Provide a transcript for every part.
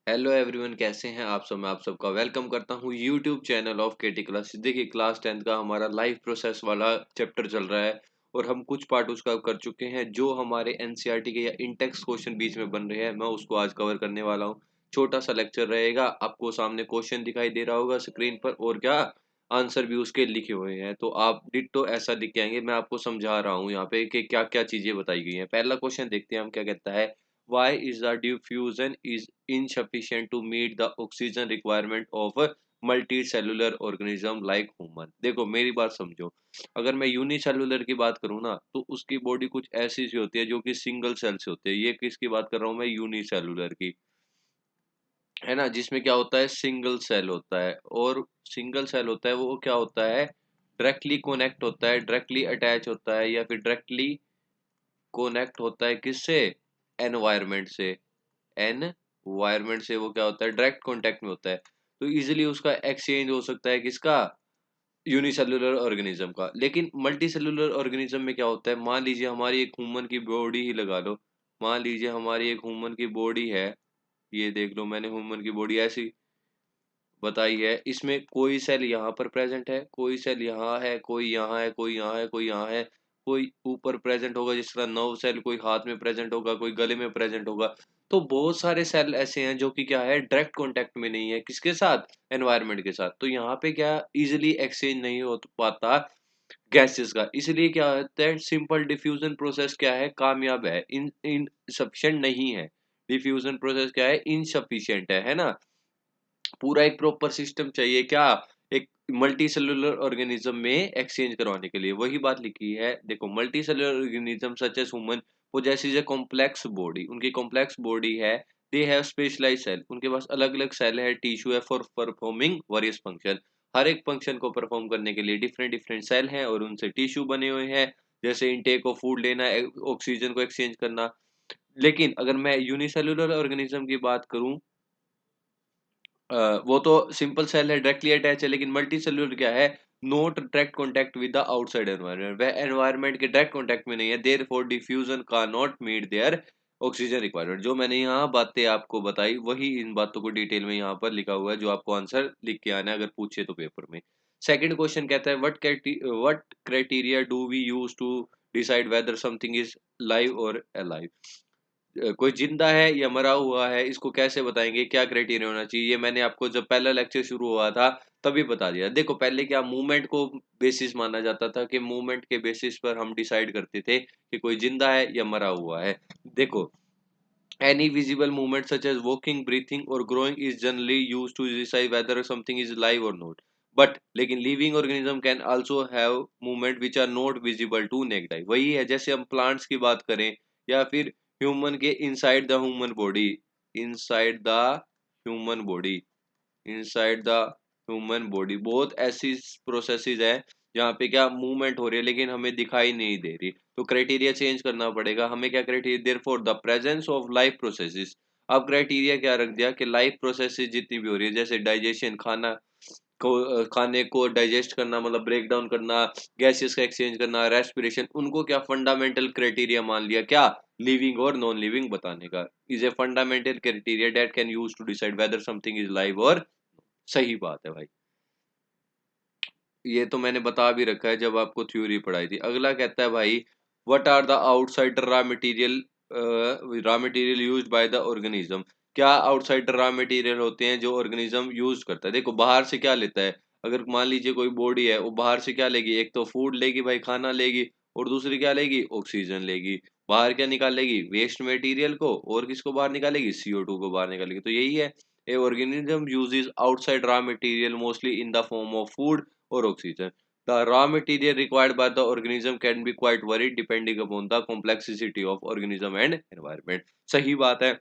Hello everyone, कैसे हैं आप सब। मैं आप सबका वेलकम करता हूं YouTube channel of KT class. देखिए, क्लास 10 का हमारा लाइफ प्रोसेस वाला चैप्टर चल रहा है और हम कुछ पार्ट उसका कर चुके हैं। जो हमारे एनसीईआरटी के या इंटेक्स क्वेश्चन बीच में बन रहे हैं, मैं उसको आज कवर करने वाला हूं। छोटा सा लेक्चर रहेगा, आपको सामने क्वेश्चन दिखाई दे रहा होगा स्क्रीन पर और क्या आंसर भी उसके लिखे हुए हैं, तो आप डिट्टो ऐसा लिख के आएंगे। मैं आपको समझा रहा हूँ यहाँ पे कि क्या क्या चीजें बताई गई हैं। पहला क्वेश्चन देखते हैं हम क्या कहता है। Why is the diffusion is insufficient to meet the oxygen requirement of a multicellular organism like human? देखो, मेरी बात समझो। अगर मैं यूनिसेलुलर की बात करूँ ना, तो उसकी बॉडी कुछ ऐसी सी होती है जो कि सिंगल सेल से होती है। ये किसकी बात कर रहा हूँ मैं? यूनिसेलुलर की, है ना, जिसमें क्या होता है, सिंगल सेल होता है। और सिंगल सेल होता है वो क्या होता है, डायरेक्टली कनेक्ट होता है, डायरेक्टली अटैच होता है, या फिर डायरेक्टली कनेक्ट होता है किससे? एनवायरमेंट से। एनवायरमेंट से वो क्या होता है, डायरेक्ट कांटेक्ट में होता है। तो इजीली उसका एक्सचेंज हो सकता है किसका? यूनिसेलुलर ऑर्गेनिज्म का। लेकिन मल्टी सेलुलर ऑर्गेनिज्म में क्या होता है, मान लीजिए हमारी एक ह्यूमन की बॉडी ही लगा लो। मान लीजिए हमारी एक ह्यूमन की बॉडी है, ये देख लो, मैंने ह्यूमन की बॉडी ऐसी बताई है। इसमें कोई सेल यहाँ पर प्रेजेंट है, कोई सेल यहाँ है, कोई यहाँ है, कोई यहाँ है, कोई यहाँ है, कोई ऊपर प्रेजेंट होगा जिस तरह नर्व सेल, कोई हाथ में प्रेजेंट होगा, कोई गले में प्रेजेंट होगा। तो बहुत सारे सेल ऐसे हैं जो कि क्या है, डायरेक्ट कांटेक्ट में नहीं है किसके साथ? एनवायरनमेंट के साथ। तो यहाँ पे क्या इजिली एक्सचेंज नहीं हो पाता गैसेस का। इसलिए क्या होता है, सिंपल डिफ्यूजन प्रोसेस क्या है, कामयाब है, इन इनसफिशिएंट नहीं है। डिफ्यूजन प्रोसेस क्या है, इनसफिशिएंट है ना। पूरा एक प्रॉपर सिस्टम चाहिए क्या, एक मल्टी सेलुलर ऑर्गेनिज्म में एक्सचेंज करवाने के लिए। वही बात लिखी है, देखो, multi cellular organism such as human possesses a complex body. उनकी कॉम्प्लेक्स बॉडी है। दे हैव स्पेशलाइज्ड सेल, उनके पास अलग अलग सेल है। टिश्यू है फॉर परफॉर्मिंग वेरियस फंक्शन, हर एक फंक्शन को परफॉर्म करने के लिए डिफरेंट डिफरेंट सेल हैं और उनसे टिश्यू बने हुए हैं। जैसे इनटेक ऑफ फूड लेना, ऑक्सीजन को एक्सचेंज करना। लेकिन अगर मैं यूनिसेलुलर ऑर्गेनिज्म की बात करूं, वो तो सिंपल सेल है, डायरेक्टली अटैच है। लेकिन मल्टी सेल्यूलर क्या है, not direct contact with the outside environment, वह एनवायरनमेंट के डायरेक्ट कॉन्टैक्ट में नहीं है। देयरफॉर डिफ्यूजन का not meet their oxygen requirement. जो मैंने यहाँ बातें आपको बताई, वही इन बातों को डिटेल में यहाँ पर लिखा हुआ है, जो आपको आंसर लिख के आना है अगर पूछे तो पेपर में। सेकंड क्वेश्चन कहता है, what criteria do we use to decide whether something is live और अलाइव? कोई जिंदा है या मरा हुआ है, इसको कैसे बताएंगे, क्या क्राइटेरिया होना चाहिए? ये मैंने आपको जब पहला लेक्चर शुरू हुआ था तभी बता दिया। देखो, पहले क्या मूवमेंट को बेसिस माना जाता था, कि मूवमेंट के बेसिस पर हम डिसाइड करते थे कि कोई जिंदा है या मरा हुआ है। देखो, any visible movement such as walking, breathing और growing is generally use to decide whether something is live और नॉट। बट लेकिन living organism can also have movement which are not visible to naked eye. वही है, जैसे हम plants की बात करें या फिर ह्यूमन के inside the human body, inside the human body, inside the human body, बहुत ऐसी प्रोसेसेस है जहाँ पे क्या मूवमेंट हो रही है लेकिन हमें दिखाई नहीं दे रही। तो क्राइटेरिया चेंज करना पड़ेगा हमें। क्या criteria? Therefore the presence of life processes. अब क्राइटेरिया क्या रख दिया कि लाइफ प्रोसेसेस जितनी भी हो रही है, जैसे डाइजेशन, खाने को डाइजेस्ट करना मतलब ब्रेक डाउन करना, गैसेस का एक्सचेंज करना, रेस्पिरेशन, उनको क्या फंडामेंटल क्राइटेरिया मान लिया, क्या लिविंग और नॉन लिविंग बताने का। Is a fundamental criteria that can use to decide whether something is live और। सही बात है भाई, ये तो मैंने बता भी रखा है जब आपको थ्योरी पढ़ाई थी। अगला कहता है भाई, what are the outsider raw material used by the organism? क्या आउटसाइडर रॉ मटेरियल होते हैं जो ऑर्गेनिज्म यूज करता है? देखो, बाहर से क्या लेता है, अगर मान लीजिए कोई बॉडी है, वो बाहर से क्या लेगी, एक तो फूड लेगी भाई, खाना लेगी, और दूसरी क्या लेगी, ऑक्सीजन लेगी। बाहर क्या निकालेगी, वेस्ट मटेरियल को, और किसको बाहर निकालेगी, CO2 को बाहर निकालेगी। तो यही है, a organism uses outside raw material mostly in the form of food or oxygen. The raw material required by the organism can be quite varied depending upon the complexity of organism and environment. सही बात है।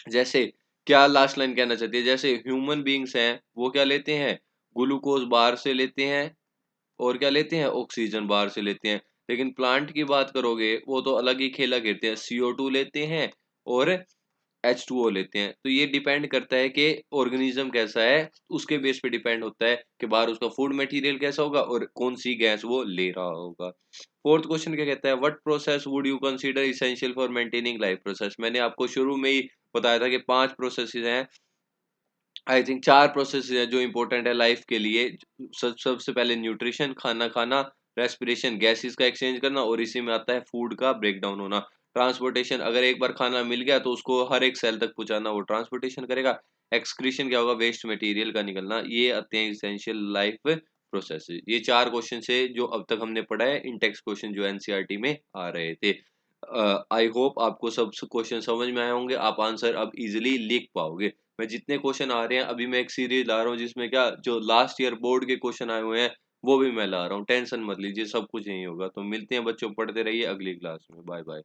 जैसे क्या last line कहना चाहती है, जैसे human beings हैं वो क्या लेते हैं, ग्लूकोज बाहर से लेते हैं, और क्या लेते हैं, ऑक्सीजन बाहर से लेते हैं। लेकिन प्लांट की बात करोगे, वो तो अलग ही खेला खेलते हैं, CO2 लेते हैं और H2O लेते हैं। तो ये डिपेंड करता है कि ऑर्गेनिज्म कैसा है, उसके बेस पे डिपेंड होता है कि बाहर उसका फूड मटेरियल कैसा होगा और कौन सी गैस वो ले रहा होगा। फोर्थ क्वेश्चन क्या कहता है, what process would you consider essential for maintaining life process? मैंने आपको शुरू में ही बताया था कि 5 प्रोसेसेस हैं आई थिंक 4 प्रोसेस है जो इम्पोर्टेंट है लाइफ के लिए। सबसे पहले न्यूट्रिशन, खाना खाना, रेस्पिरेशन, गैसेस का एक्सचेंज करना, और इसी में आता है फूड का ब्रेकडाउन होना। ट्रांसपोर्टेशन, अगर एक बार खाना मिल गया तो उसको हर एक सेल तक पहुँचाना, वो ट्रांसपोर्टेशन करेगा। एक्सक्रीशन क्या होगा? वेस्ट मटेरियल का निकलना। ये आते हैं एसेंशियल लाइफ प्रोसेसेस। ये 4 क्वेश्चन है जो अब तक हमने पढ़ा है इन टेक्स्ट क्वेश्चन जो एनसीईआरटी में आ रहे थे। आई होप आपको सब क्वेश्चन समझ में आए होंगे, आप आंसर अब इजीली लिख पाओगे। मैं जितने क्वेश्चन आ रहे हैं अभी मैं एक सीरीज ला रहा हूँ जिसमें क्या जो लास्ट ईयर बोर्ड के क्वेश्चन आए हुए हैं वो भी मैं ला रहा हूँ। टेंशन मत लीजिए, सब कुछ यही होगा। तो मिलते हैं बच्चों, पढ़ते रहिए अगली क्लास में। Bye bye.